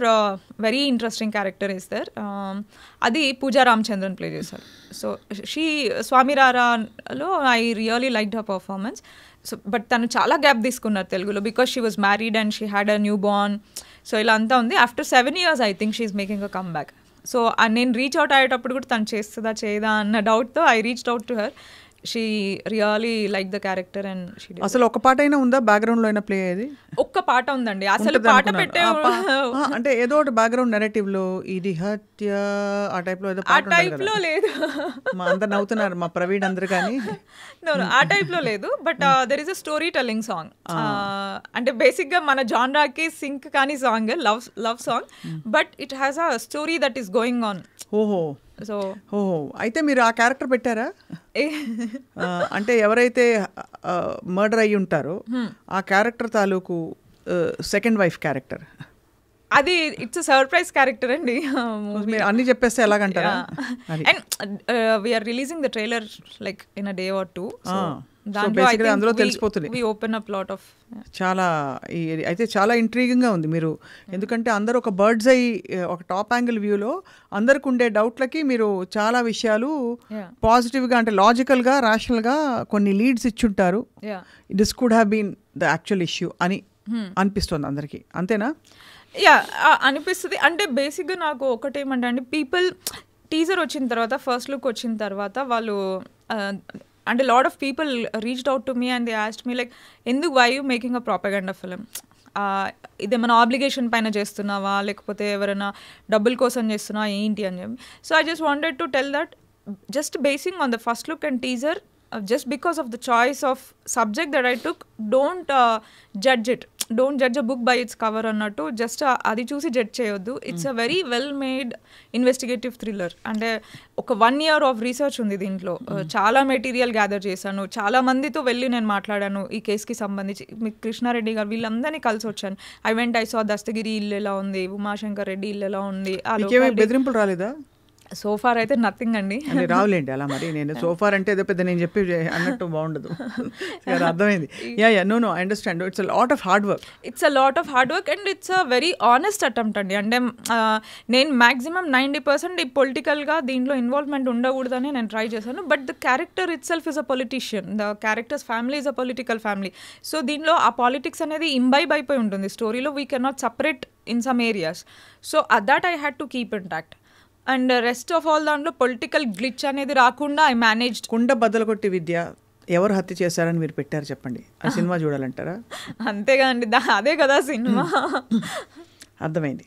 very interesting character is there, అది పూజా రామచంద్రన్ ప్లే చేశారు. సో షీ స్వామిరారాలో I really liked her performance. So but తను చాలా గ్యాప్ తీసుకున్నారు తెలుగులో because she was married and she had a new born. So ఇలా అంతా ఉంది. After 7 years I think she is making a come back. So నేను రీచ్ అవుట్ అయ్యేటప్పుడు కూడా తను చేస్తుందా చేయదా అన్న డౌట్తో I reached out to her. She really like the character and she అసలు ఒక పాట అయినా ఉందా బ్యాక్గ్రౌండ్ లో అయినా ప్లే అయ్యేది? ఒక్క పాట ఉందండి. అసలు పాట పెట్టే అంటే ఏదో ఒకటి బ్యాక్గ్రౌండ్ నెరేటివ్ లో ఇది హత్య ఆ టైప్ లో ఏదో ఆ టైప్ లో లేదు. మా అందరు నవ్వుతున్నారు, మా ప్రవీణ్ అందరు. కానీ ఆ టైప్ లో లేదు. But there is a story telling song. అంటే బేసిక్ గా మన జాన్రాకి సింక్ కానీ song love song, but it has a story that is going on. ఓహో సో అయితే మీరు ఆ క్యారెక్టర్ పెట్టారా? అంటే ఎవరైతే మర్డర్ అయ్యి ఉంటారో ఆ క్యారెక్టర్ తాలూకు సెకండ్ వైఫ్ క్యారెక్టర్ అది ఇట్స్ సర్ప్రైజ్ క్యారెక్టర్ అండి. మీరు అన్ని చెప్పేస్తే ఎలాగంటారా? And we're releasing the trailer like in a day or two. అందులో తెలిసిపోతుంది. చాలా అయితే చాలా ఇంట్రీగింగ్ గా ఉంది మీరు, ఎందుకంటే అందరూ ఒక బర్డ్స్ ఐ ఒక టాప్ యాంగిల్ వ్యూలో అందరికి ఉండే డౌట్లకి మీరు చాలా విషయాలు పాజిటివ్ గా అంటే లాజికల్ గా రేషనల్ గా కొన్ని లీడ్స్ ఇచ్చుంటారు. This could have been the actual issue అని అనిపిస్తుంది అందరికి, అంతేనా? అనిపిస్తుంది. అంటే బేసిక్గా నాకు ఒకటేమంటే అండి, పీపుల్ టీజర్ వచ్చిన తర్వాత, ఫస్ట్ లుక్ వచ్చిన తర్వాత వాళ్ళు అంటే lot of people reached out to me and they asked me like, ఎందుకు why you making a propaganda film? ఇదేమైనా ఆబ్లిగేషన్ పైన చేస్తున్నావా, లేకపోతే ఎవరైనా డబ్బుల కోసం చేస్తున్నావా ఏంటి అని చెప్పి. So I just wanted to tell that just basing on the first look and teaser, just because of the choice of subject that I took, don't judge it. Don't judge a book by its cover అన్నట్టు జస్ట్ అది చూసి జడ్జ్ చేయొద్దు. It's a very well made investigative thriller. అంటే ఒక 1 year ఆఫ్ రీసెర్చ్ ఉంది దీంట్లో. చాలా మెటీరియల్ గ్యాదర్ చేశాను, చాలా మందితో వెళ్ళి నేను మాట్లాడాను ఈ కేసుకి సంబంధించి. కృష్ణారెడ్డి గారు వీళ్ళందరినీ కలిసి వచ్చాను. ఐ సా దస్తగిరి ఇల్లు ఎలా ఉంది, ఉమాశంకర్ రెడ్డి ఇల్లు ఎలా ఉంది. బెదిరింపులు రాలేదా? సోఫార్ అయితే నథింగ్ అండి. రావులేండి అలా. మరి నేను సోఫార్ అంటే ఏదో పెద్ద నేను చెప్పి అన్నట్టు బాగుండదు. అర్థమైంది. No I understand. It's a lot of hard work. It's a lot of hard work and it's a very honest attempt అండి. అంటే నేను మ్యాక్సిమం 90% ఈ పొలిటికల్గా దీంట్లో ఇన్వాల్వ్మెంట్ ఉండకూడదని నేను ట్రై చేశాను. But the character it self is a politician, the characters family is a political family. So దీనిలో ఆ పాలిటిక్స్ అనేది ఇంబైబ్ అయిపోయి ఉంటుంది స్టోరీలో. We can not separate in some areas. So that I had to keep intact. And rest of all దాంట్లో పొలిటికల్ గ్లిచ్ అనేది రాకుండా ఐ మేనేజ్డ్. కుండ బద్దలు కొట్టి విద్య ఎవరు హత్య చేశారని మీరు పెట్టారు చెప్పండి. ఆ సినిమా చూడాలంటారా? అంతేగా అండి, అదే కదా సినిమా. అర్థమైంది.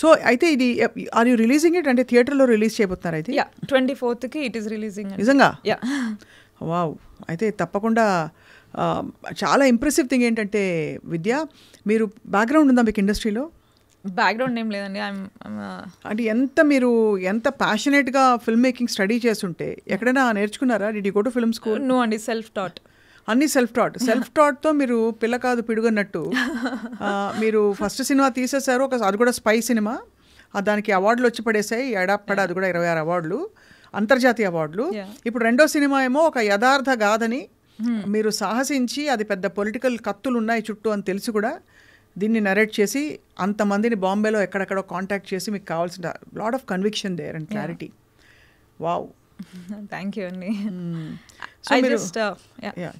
సో అయితే ఇది ఆర్ యూ రిలీజింగ్ ఇట్? అంటే థియేటర్లో రిలీజ్ చేయబోతున్నారు అయితే? 24th it is releasing. నిజంగా? వావ్. అయితే తప్పకుండా. చాలా ఇంప్రెసివ్ థింగ్ ఏంటంటే విద్య, మీరు బ్యాక్గ్రౌండ్ ఉందా మీకు ఇండస్ట్రీలో? బ్యాక్గ్రౌండ్ ఏం లేదండి. అంటే మీరు ఎంత ప్యాషనేట్గా ఫిల్మ్ మేకింగ్ స్టడీ చేస్తుంటే ఎక్కడైనా నేర్చుకున్నారా? Did you go to film school? No అండి, సెల్ఫ్ టాట్. అన్ని సెల్ఫ్ టాట్తో మీరు పిల్ల కాదు పిడుగన్నట్టు మీరు ఫస్ట్ సినిమా తీసేశారు, అది కూడా స్పై సినిమా. దానికి అవార్డులు వచ్చి పడేసాయి, ఎడాపడ. అది కూడా 26 అవార్డులు, అంతర్జాతీయ అవార్డులు. ఇప్పుడు రెండో సినిమా ఏమో ఒక యథార్థ గాథని మీరు సాహసించి, అది పెద్ద పొలిటికల్ కత్తులు ఉన్నాయి చుట్టూ అని తెలిసి కూడా దీన్ని నరేట్ చేసి అంతమందిని బాంబేలో ఎక్కడెక్కడో కాంటాక్ట్ చేసి మీకు కావాల్సిన lot of conviction there and clarity. Wow, thank you అండి.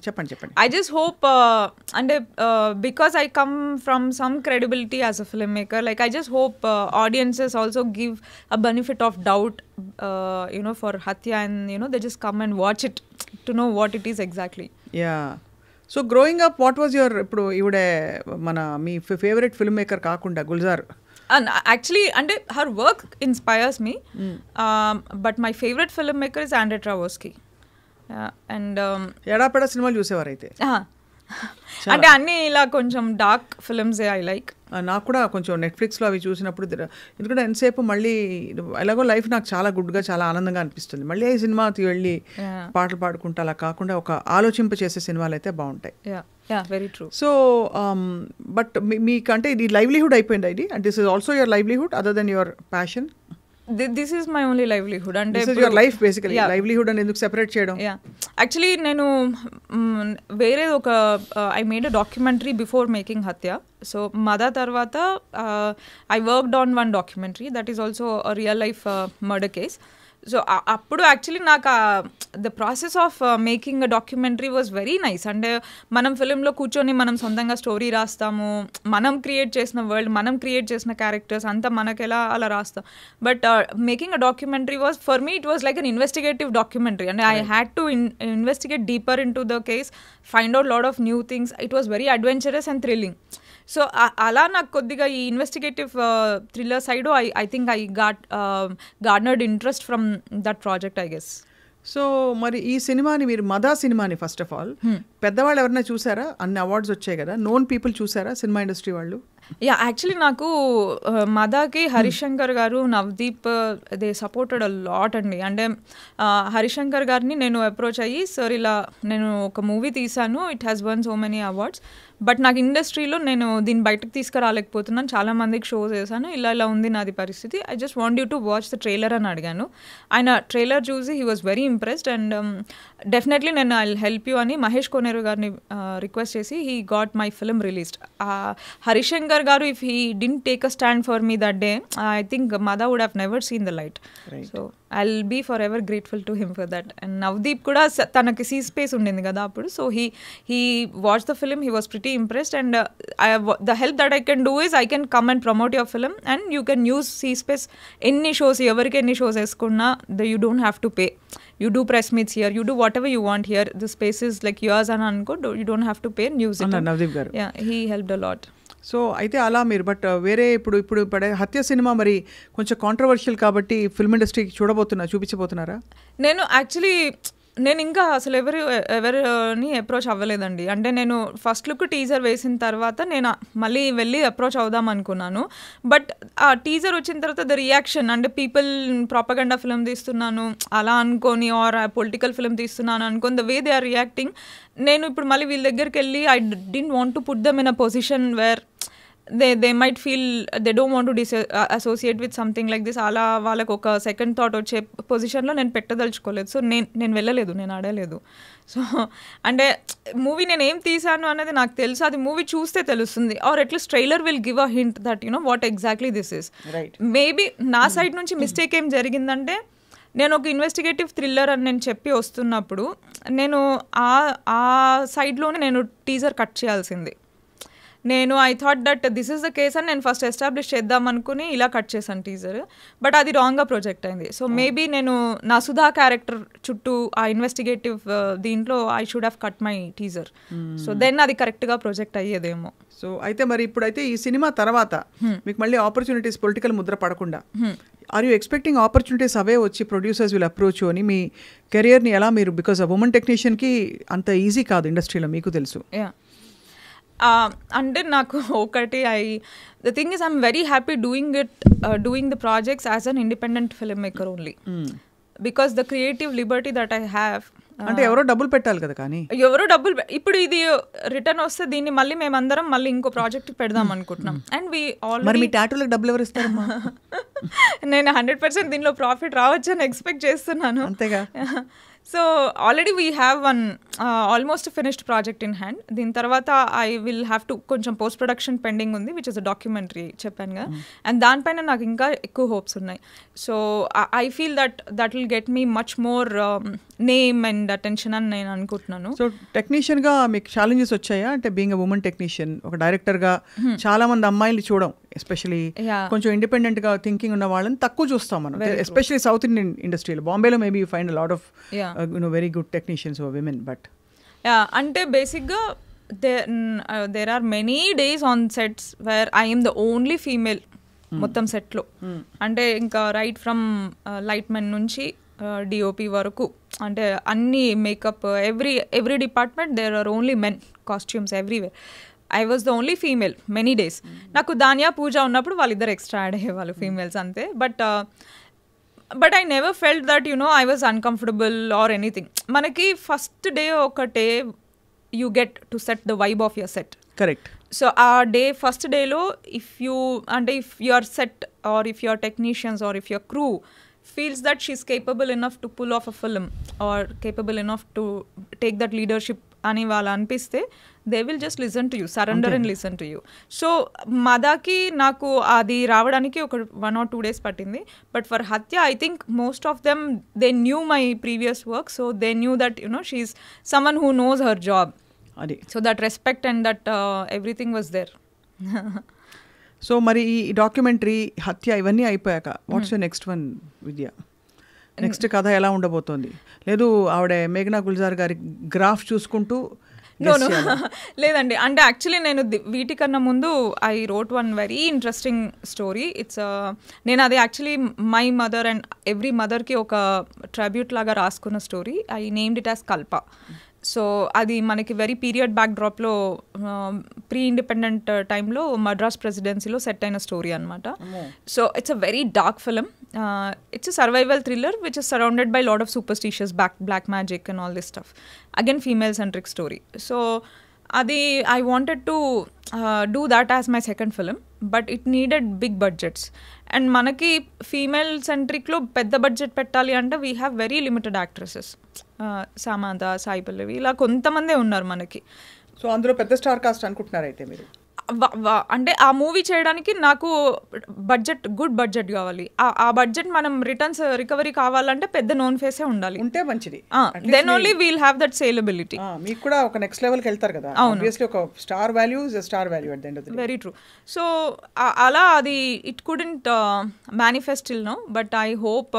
చెప్పండి. I just hope and because I come from some credibility as a filmmaker, like I just hope audiences also give a benefit of doubt for Hatya, and they just come and watch it to know what it is exactly. So growing up what was your, ఇప్పుడు ఇవిడే మన మీ ఫేవరెట్ ఫిల్మ్ మేకర్ కాకుండా Gulzar? Actually, and her work inspires me, but my favorite filmmaker is Andrei Tarkovsky. And ఎడాపెడా సినిమాలు చూసేవారైతే? అంటే అన్నీ ఇలా కొంచెం డార్క్ ఫిల్మ్స్ ఐ లైక్. నాకు కూడా కొంచెం నెట్ఫ్లిక్స్లో అవి చూసినప్పుడు, ఎందుకంటే ఎంతసేపు మళ్ళీ ఎలాగో లైఫ్ నాకు చాలా గుడ్గా చాలా ఆనందంగా అనిపిస్తుంది. మళ్ళీ ఈ సినిమాకి వెళ్ళి పాటలు పాడుకుంటా అలా కాకుండా ఒక ఆలోచింప చేసే సినిమాలు అయితే బాగుంటాయి. Very true. సో బట్ మీకంటే ఇది లైవ్లీహుడ్ అయిపోయింది ఇది, and this is also your livelihood other than your passion? This is my only livelihood. And this is your life basically. Livelihood and ఎందుకు సెపరేట్ చేయడం? Actually నేను వేరే ఒక I made a documentary before making Hatya. So Mada తర్వాత I worked on one documentary that is also a real life murder case. So అప్పుడు యాక్చువల్లీ నాకు the process of making a documentary was very nice. అంటే మనం ఫిలింలో కూర్చొని మనం సొంతంగా స్టోరీ రాస్తాము, మనం క్రియేట్ చేసిన వరల్డ్, మనం క్రియేట్ చేసిన క్యారెక్టర్స్ అంతా మనకెలా అలా రాస్తాం. But making a documentary was for me it was like an investigative documentary. And I had to investigate deeper in to the case, find out lot of new things. It was very adventurous and thrilling. So అలా నాకు కొద్దిగా ఈ investigative thriller side I think I గార్నర్డ్ interest from that project I guess. So మరి ఈ సినిమాని మీరు మదా సినిమాని ఫస్ట్ ఆఫ్ ఆల్ పెద్దవాళ్ళు ఎవరైనా చూసారా? అన్ని అవార్డ్స్ వచ్చాయి కదా, నోన్ పీపుల్ చూసారా సినిమా ఇండస్ట్రీ వాళ్ళు? యా, యాక్చువల్లీ నాకు మదాకి హరిశంకర్ గారు, Navdeep they supported a lot అండి. అంటే హరిశంకర్ గారిని నేను అప్రోచ్ అయ్యి, సార్ ఇలా నేను ఒక మూవీ తీశాను, it has one so many awards, but నాకు ఇండస్ట్రీలో నేను దీన్ని బయటకు తీసుకురాలేకపోతున్నాను, చాలా మందికి షో చేశాను, ఇలా ఇలా ఉంది నాది పరిస్థితి, I just want you to watch the trailer అని అడిగాను. ఆయన ట్రైలర్ చూసి he was very impressed and definitely నేను ఐ హెల్ప్ యూ అని మహేష్ కోనేరు గారిని రిక్వెస్ట్ చేసి he got my film released. Harishankar garu if he didn't take a stand for me that day, I think Madha would have never seen the light. So I'll be forever grateful to him for that. And Navdeep kuda tanaki see space undindi kada appudu, so he watched the film, he was pretty impressed, and the help that I can do is I can come and promote your film and you can use see space any shows, evariki any shows eskunna, you don't have to pay, you do press meets here, you do whatever you want here, the space is like yours and anko, you don't have to pay and use it. Navdeep garu, yeah, he helped a lot. So అయితే అలా మీరు బట్ వేరే ఇప్పుడు పడే హత్య సినిమా మరి కొంచెం కాంట్రవర్షియల్ కాబట్టి ఫిల్మ్ ఇండస్ట్రీకి చూపించబోతున్నారా? నేను యాక్చువల్లీ నేను ఇంకా అసలు ఎవరిని అప్రోచ్ అవ్వలేదండి. అంటే నేను ఫస్ట్ లుక్ టీజర్ వేసిన తర్వాత నేను మళ్ళీ వెళ్ళి అప్రోచ్ అవుదాం అనుకున్నాను. బట్ ఆ టీజర్ వచ్చిన తర్వాత ద రియాక్షన్, అంటే పీపుల్ ప్రాపగండా ఫిల్మ్ తీస్తున్నాను అలా అనుకొని, ఆర్ పొలిటికల్ ఫిల్మ్ తీస్తున్నాను అనుకొని, the way they are reacting, నేను ఇప్పుడు మళ్ళీ వీళ్ళ దగ్గరికి వెళ్ళి I didn't want to put them in a position where they might feel they don't want to associate with something like this. అలా వాళ్ళకు ఒక సెకండ్ థాట్ వచ్చే పొజిషన్లో నేను పెట్టదలుచుకోలేదు. సో నేను వెళ్ళలేదు, నేను ఆడలేదు. సో అంటే మూవీ నేను ఏం తీసాను అనేది నాకు తెలుసు, అది మూవీ చూస్తే తెలుస్తుంది, or at least trailer will give a hint that you know what exactly this is. Maybe నా సైడ్ నుంచి మిస్టేక్ ఏం జరిగిందంటే, నేను ఒక ఇన్వెస్టిగేటివ్ థ్రిల్లర్ అని నేను చెప్పి వస్తున్నప్పుడు నేను ఆ సైడ్లోనే నేను టీజర్ కట్ చేయాల్సింది. నేను I thought that this is the case అని నేను ఫస్ట్ ఎస్టాబ్లిష్ చేద్దాం అనుకుని ఇలా కట్ చేశాను టీజర్, బట్ అది రాంగ్గా ప్రొజెక్ట్ అయింది. సో మేబీ నేను నా సుధా క్యారెక్టర్ చుట్టూ ఆ ఇన్వెస్టిగేటివ్ దీంట్లో I should have cut my teaser, so then అది కరెక్ట్గా ప్రొజెక్ట్ అయ్యేదేమో. సో అయితే మరి ఇప్పుడైతే ఈ సినిమా తర్వాత మీకు మళ్ళీ ఆపర్చునిటీస్ పొలిటికల్ ముద్ర పడకుండా ఆర్ యూ ఎక్స్పెక్టింగ్ ఆపర్చునిటీస్ అవే వచ్చి ప్రొడ్యూసర్స్ విల్ అప్రోచ్ అని మీ కెరియర్ని ఎలా మీరు, బికాస్ ఆ ఉమెన్ టెక్నీషియన్కి అంత ఈజీ కాదు ఇండస్ట్రీలో, మీకు తెలుసు. అంటే నాకు ఒకటి the thing is I'm very happy doing the projects as an independent film maker only, because the creative Liberty that I have. అంటే ఎవరో డబ్బులు పెట్టాలి కదా, కానీ ఎవరో డబ్బులు ఇప్పుడు ఇది రిటర్న్ వస్తే దీన్ని మళ్ళీ మేమందరం మళ్ళీ ఇంకో ప్రాజెక్ట్ పెడదాం అనుకుంటున్నాం. అండ్ వి ఆల్రెడీ మీ టాటూలకు డబ్బులు ఎవరు ఇస్తారమ్మా? నేను 100% దీనిలో ప్రాఫిట్ రావచ్చు అని ఎక్స్పెక్ట్ చేస్తున్నాను. అంతేగా. So already we have one almost finished project in hand. దీని తర్వాత ఐ విల్ హ్యావ్ టు కొంచెం పోస్ట్ ప్రొడక్షన్ పెండింగ్ ఉంది, విచ్ ఇస్ అ డాక్యుమెంటరీ చెప్పాను కదా, అండ్ దానిపైన నాకు ఇంకా ఎక్కువ హోప్స్ ఉన్నాయి. So I feel that will get me much more name and attention అని నేను అనుకుంటున్నాను. సో టెక్నీషియన్గా మీకు ఛాలెంజెస్ వచ్చాయా? అంటే బీయింగ్ అ ఉమెన్ టెక్నీషియన్, ఒక డైరెక్టర్గా చాలా మంది అమ్మాయిలు చూడడం, ఎస్పెషలీ కొంచెం ఇండిపెండెంట్గా థింకింగ్ ఉన్న వాళ్ళని తక్కువ చూస్తాం మనం, ఎస్పెషలీ సౌత్ ఇండియన్ ఇండస్ట్రీలో. బాంబేలో maybe you find a lot of very good technicians or women, but అంటే బేసిక్గా there are many days on sets where I am the only female మొత్తం సెట్లో. అంటే ఇంకా రైట్ ఫ్రమ్ లైట్ మెన్ నుంచి డిఓపి వరకు, అంటే అన్ని makeup, every department there are only men, costumes everywhere. I was the only female many days. నాకు ధాన్యా పూజ ఉన్నప్పుడు వాళ్ళిద్దరు ఎక్స్ట్రా యాడ్ అయ్యేవాళ్ళు ఫీమేల్స్ అంతే. But I never felt that I was uncomfortable or anything. మనకి ఫస్ట్ డే ఒకటే you get to set the vibe of your set. Correct. So ah first డేలో if your set or if your technicians or if your crew feels that she's capable enough to pull off a film or capable enough to take that leadership అని వాళ్ళు అనిపిస్తే they will just listen to you, surrender and listen to you. So మదాకి నాకు అది రావడానికి ఒక 1 or 2 days పట్టింది. But for Hathya I think most of them they knew my previous work, so they knew that she's someone who knows her job. అది so that respect and that everything was there. So మరి ఈ డాక్యుమెంటరీ హత్య ఇవన్నీ అయిపోయాక what's your next one Vidya? Next కథ ఎలా ఉండబోతోంది? లేదు ఆవిడ మేఘనా గుల్జార్ గారి గ్రాఫ్ చూసుకుంటూ నో లేదండి. అంటే యాక్చువల్లీ నేను వీటికన్నా ముందు I wrote one very interesting story. నేను అది actually my mother and every మదర్కి ఒక ట్రిబ్యూట్ లాగా రాసుకున్న story. I named it as Kalpa. So అది మనకి వెరీ పీరియడ్ బ్యాక్ డ్రాప్లో ప్రీ ఇండిపెండెంట్ టైంలో మద్రాస్ ప్రెసిడెన్సీలో సెట్ అయిన స్టోరీ అనమాట. So it's a very dark film. It's a survival thriller which is surrounded by lot of superstitious black magic and all this stuff. Again female centric story. So అది I wanted to do that as my second film, but it needed big budgets. And మనకి ఫీమేల్ సెంట్రిక్లో పెద్ద బడ్జెట్ పెట్టాలి అంటే we have very limited actresses. Samantha, Sai Pallavi ఇలా కొంతమందే ఉన్నారు మనకి. సో అందులో పెద్ద స్టార్ కాస్ట్ అనుకుంటున్నారు అయితే మీరు? అంటే ఆ మూవీ చేయడానికి నాకు గుడ్ బడ్జెట్ కావాలి. ఆ బడ్జెట్ మనం రిటర్న్స్ రికవరీ కావాలంటే పెద్ద నోన్ ఫేసే ఉండాలి, ఉంటే మంచిది. Then only we'll have that saleability. మీకు కూడా ఒక నెక్స్ట్ లెవెల్కి వెళ్తారు కదా. ఆబ్వియస్లీ ఒక star value is star value at the end of the day. Very true. So అలా అది it couldn't manifest till now, but I hope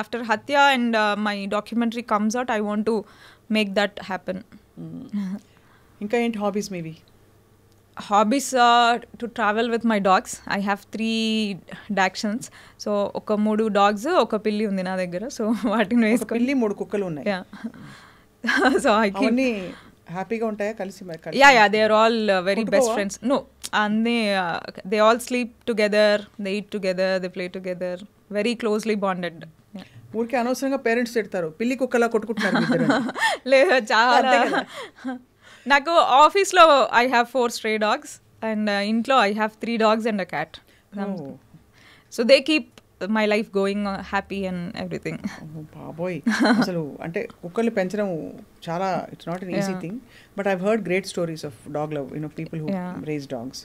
after Hathya and my documentary comes out I want to make that happen. ఇంకా ఏంటి హాబీస్ మీవి? Hobbies to travel with my dogs. I have 3 Dachshunds. So ఒక 3 dogs, ఒక పిల్లి ఉంది నా దగ్గర. సో వాటిని వేసుకొని పిల్లి 3 కుక్కలు ఉన్నాయి. సో ఐ కీప్ హ్యాపీగా ఉంటాయా కలిసి? Yeah they are all very best friends. No అన్నీ they all sleep together, they eat together, they play together, very closely bonded. ఊరికి అనవసరంగా పేరెంట్స్ తిడతారు పిల్లి కుక్కలా కొట్టుకుంటున్నారు. లేదు చాలా. నాకు ఆఫీస్లో I have 4 stray dogs and ఇంట్లో I have 3 dogs and a cat. So they keep my life going happy and everything. బాబోయ్, అసలు అంటే కుక్కల్ని పెంచడం చాలా it's not an easy thing, but I've heard great stories of dog love, people who raise dogs.